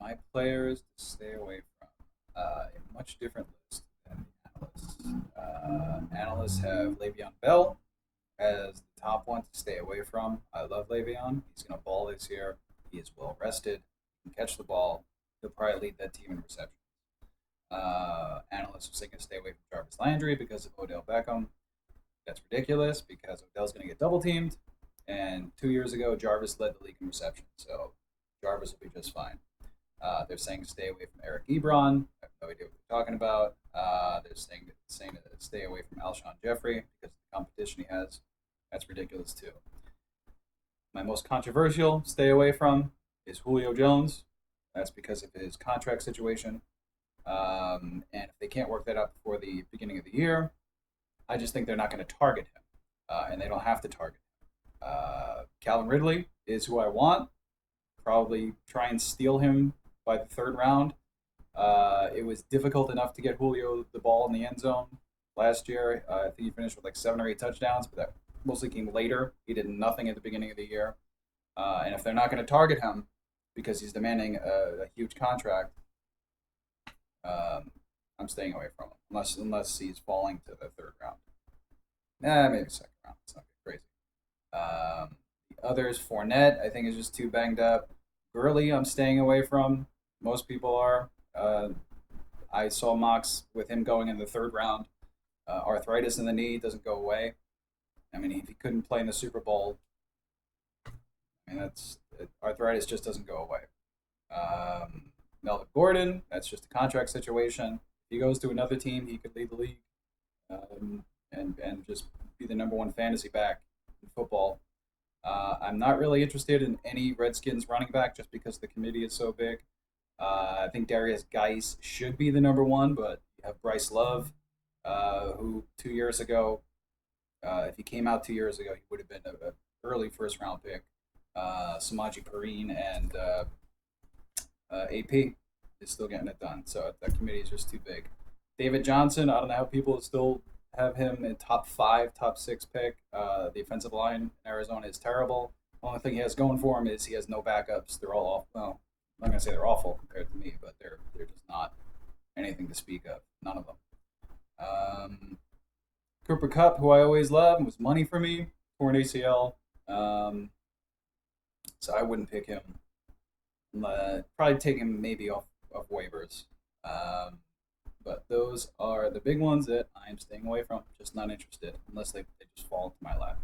My players to stay away from. A much different list than the analysts. Analysts have Le'Veon Bell as the top one to stay away from. I love Le'Veon. He's going to ball this year. He is well rested. He can catch the ball. He'll probably lead that team in reception. Analysts are saying to stay away from Jarvis Landry because of Odell Beckham. That's ridiculous because Odell's going to get double teamed. And 2 years ago, Jarvis led the league in reception. So Jarvis will be just fine. They're saying to stay away from Eric Ebron. I have no idea what they're talking about. They're saying to stay away from Alshon Jeffrey because of the competition he has. That's ridiculous too. My most controversial stay away from is Julio Jones. That's because of his contract situation. And if they can't work that out before the beginning of the year, I just think they're not going to target him, and they don't have to target him. Calvin Ridley is who I want. Probably try and steal him by the third round. It was difficult enough to get Julio the ball in the end zone last year. I think he finished with like 7 or 8 touchdowns, but that mostly came later. He did nothing at the beginning of the year. And if they're not going to target him because he's demanding a huge contract, I'm staying away from him unless he's falling to the third round. Maybe second round. It's not crazy. The others, Fournette, I think is just too banged up. Gurley, I'm staying away from. Most people are. I saw mocks with him going in the third round. Arthritis in the knee doesn't go away. I mean, if he couldn't play in the Super Bowl, arthritis just doesn't go away. Melvin Gordon, that's just a contract situation. If he goes to another team, he could lead the league and just be the number one fantasy back in football. I'm not really interested in any Redskins running back just because the committee is so big. I think Darius Geis should be the number one, but you have Bryce Love, who 2 years ago, if he came out 2 years ago, he would have been an early first round pick. Samaji Perine and AP is still getting it done. So that committee is just too big. David Johnson, I don't know how people still have him in top five, top six pick. The offensive line in Arizona is terrible. The only thing he has going for him is he has no backups. They're all off. Well, I'm not gonna say they're awful compared to me, but they're just not anything to speak of. None of them. Cooper Kupp, who I always love, was money for me, torn ACL. So I wouldn't pick him. Probably take him maybe off waivers. But those are the big ones that I'm staying away from. Just not interested unless they just fall into my lap.